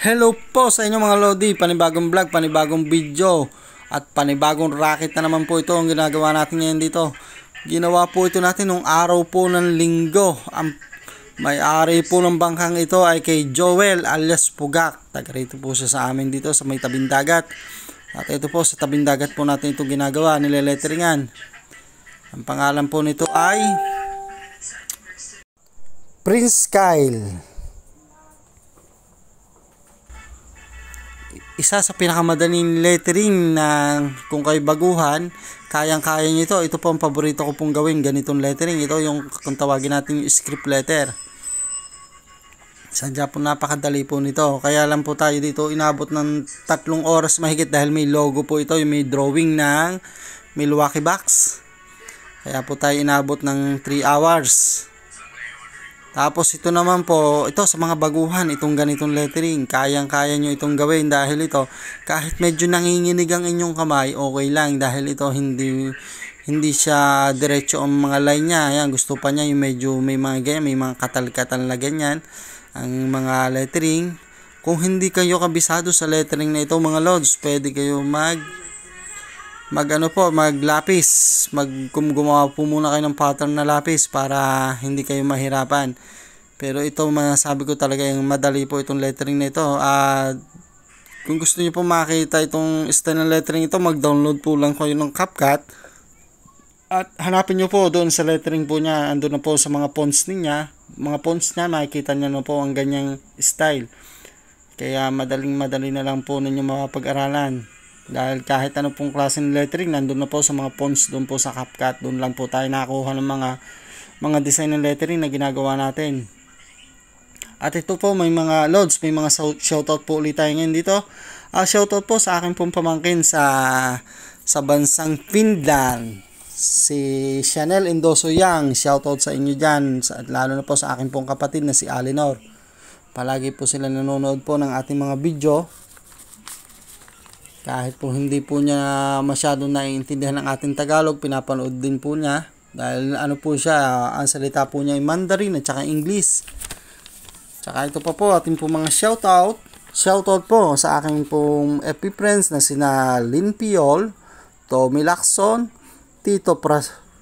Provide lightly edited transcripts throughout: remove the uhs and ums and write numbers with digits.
Hello po sa inyo mga Lodi, panibagong vlog, panibagong video at panibagong racket na naman po ito ang ginagawa natin ngayon dito. Ginawa po ito natin nung araw po ng linggo. Ang may-ari po ng bangkang ito ay kay Joel alias Pugak. Taga rito po siya sa amin dito sa may tabing dagat. At ito po sa tabing dagat po natin ito ginagawa, nileletteringan. Ang pangalan po nito ay Prince Kyle. Isa sa pinakamadaling lettering na kung kayo baguhan, kayang-kaya nyo ito. Ito po ang paborito ko pong gawin, ganitong lettering. Ito yung kung tawagin natin yung script letter. Sadya po napakadali po nito. Kaya lang po tayo dito inabot ng 3 oras mahigit dahil may logo po ito, yung may drawing ng Milwaukee Bucks. Kaya po tayo inabot ng 3 hours. Tapos ito naman po, ito sa mga baguhan, itong ganitong lettering, kayang-kaya nyo itong gawin dahil ito, kahit medyo nanginginig ang inyong kamay, okay lang dahil ito hindi siya diretso ang mga line niya. Ayan, gusto pa niya yung medyo may mga ganyan, may mga katal-katal na ganyan, ang mga lettering. Kung hindi kayo kabisado sa lettering na ito mga lods, pwede kayo maglapis. Gumawa po muna kayo ng pattern na lapis para hindi kayo mahirapan. Pero ito masasabi ko talaga yung madali po itong lettering na ito. Kung gusto niyo po makita itong style ng lettering ito, mag-download po lang kayo ng CapCut. At hanapin niyo po doon sa lettering po niya, andun na po sa mga fonts niya. Mga fonts niya, makikita niyo na po ang ganyang style. Kaya madali na lang po ninyo mapag-aralan. Dahil kahit ano pong klaseng lettering, nandun na po sa mga fonts, doon po sa CapCut. Doon lang po tayo nakakuha ng mga design ng lettering na ginagawa natin. At ito po, may mga loads, may mga shoutout po ulit tayo ngayon dito. Shoutout po sa akin pong pamangkin sa bansang Finland. Si Chanel Endoso Yang, shoutout sa inyo dyan. At lalo na po sa akin pong kapatid na si Alinor. Palagi po sila nanonood po ng ating mga video. Kahit po hindi po niya masyado naiintindihan ng ating Tagalog, pinapanood din po niya. Dahil ano po siya, ang salita po niya ay Mandarin at saka English. Tsaka ito pa po ating po mga shoutout. Shoutout po sa aking pong FB friends na sina Lynn Piol, Tommy Lacson, Tito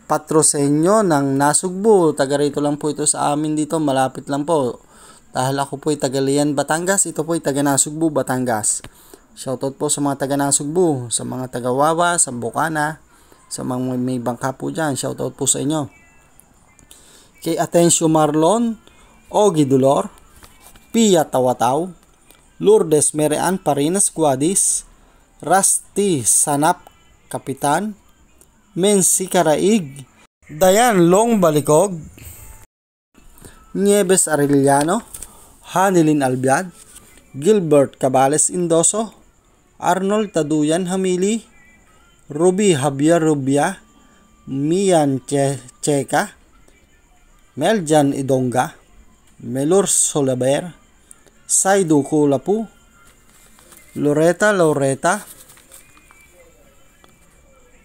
Patrosenyo ng Nasugbu. Taga rito lang po ito sa amin dito, malapit lang po. Dahil ako po ay taga Lian, Batangas, ito po ay taga Nasugbu, Batangas. Shoutout po sa mga taga Nasugbu, sa mga taga Wawa, sa Bukana, sa mga may bangka po dyan. Shoutout po sa inyo. Kay Atencio Marlon, Ogie Dolor, Pia Tawataw, Lourdes Merean Parinas Guadis, Rusty Sanap Kapitan, Mensi Karaig, Dayan Long Balikog, Nieves Arellano, Hanilin Albiad, Gilbert Cabales Indoso, Arnold Taduyan Hamili, Ruby Javier Rubia, Mian Cheka, Meljan Idonga, Melur Solaber, Saidu Kulapu, Loreta,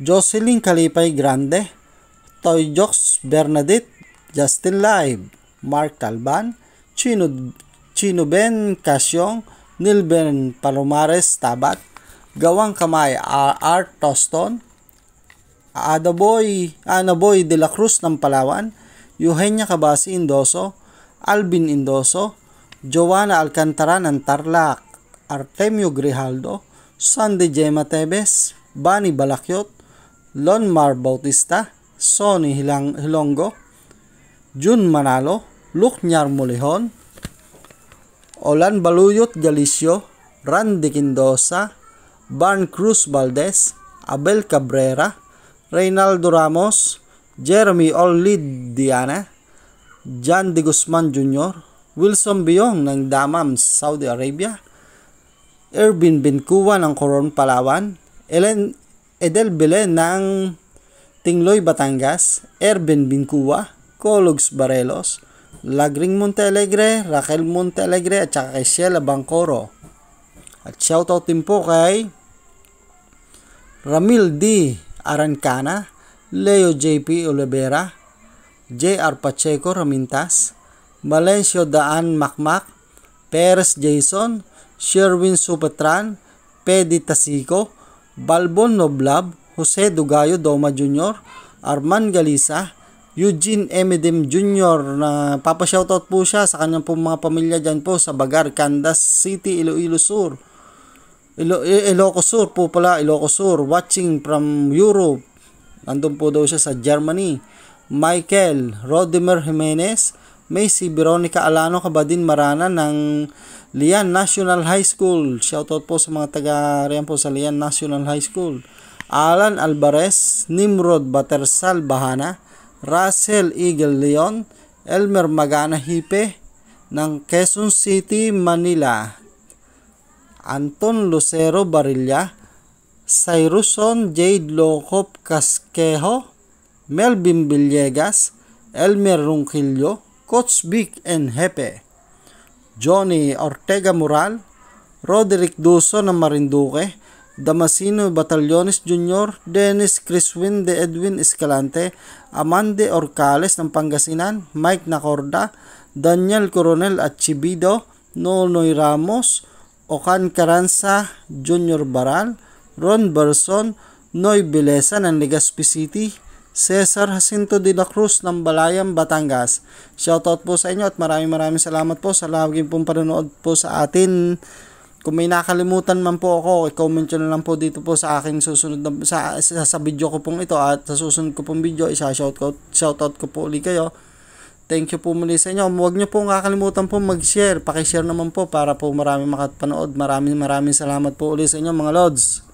Jocelyn Kalipay Grande, Toy Jokes Bernadette, Justin Live, Mark Talban, Chino Ben Casyong, Nilben Palomares Tabat, Gawang Kamay Art Toston, Anaboy de la Cruz ng Palawan, Eugenia Cabasi Indoso, Alvin Indoso, Joanna Alcantara ng Tarlac, Artemio Grijaldo, Sandy Gemma Tebes, Bani Balakyot, Lonmar Bautista, Sonny Hilongo, Jun Manalo, Luknyar Molihon, Olan Baluyot Galicio, Randy Quindosa, Barn Cruz Valdez, Abel Cabrera, Reynaldo Ramos, Jeremy Olid Diana, John De Guzman Jr., Wilson Biong ng Damam, Saudi Arabia, Ervin Bincuwa ng Coron, Palawan, Edel Belen ng Tingloy, Batangas, Ervin Bincuwa, Cologs Barelos, Lagring Montealegre, Raquel Montealegre at saka kay Sheila Bancoro. At shoutout din po kay Ramil D. Arancana, Leo JP Olivera, J.R. Pacheco Ramintas, Valencio Daan Macmac, Perez Jason, Sherwin Supetran, Pedi Tasico, Balbon Noblab, Jose Dugayo Doma Jr., Arman Galisa, Eugene Emedem Jr. na papashoutout po siya sa kanyang po mga pamilya dyan po sa Bagar, Candas City, Iloilo Sur. Ilocos Sur po pala, Ilocos Sur, watching from Europe. Nandun po daw siya sa Germany. Michael Rodimer Jimenez, Macy Veronica Alano Kabadin Marana ng Lian National High School. Shoutout po sa mga taga-riyan po sa Lian National High School. Alan Alvarez, Nimrod Batersal Bahana, Russell Eagle Leon, Elmer Magana Hipe ng Quezon City, Manila. Anton Lucero Barilla, Cyruson Jade Locop Casquejo, Melvin Villegas, Elmer Ronquillo, Coach Vic and Hepe, Johnny Ortega Moral, Roderick Duso ng Marinduque, Damasino Batallones Jr., Dennis Criswin de Edwin Escalante, Amande Orcales ng Pangasinan, Mike Nacorda, Daniel Coronel Achibido, Nonoy Ramos, Okan Caranza Jr. Baral, Ron Berson, Noy Bilesa ng Legazpi City, Cesar Jacinto de la Cruz ng Balayan, Batangas. Shoutout po sa inyo at maraming salamat po sa lagi pong panonood po sa atin. Kung may nakalimutan man po ako, i-comment nyo na lang po dito po sa aking susunod na, sa video ko pong ito, at sa susunod ko pong video, shoutout ko po ulit kayo. Thank you po muli sa inyo. Huwag nyo pong kakalimutan po mag-share. Pakishare naman po para po marami makapanood. Maraming salamat po ulit sa inyo mga Lods.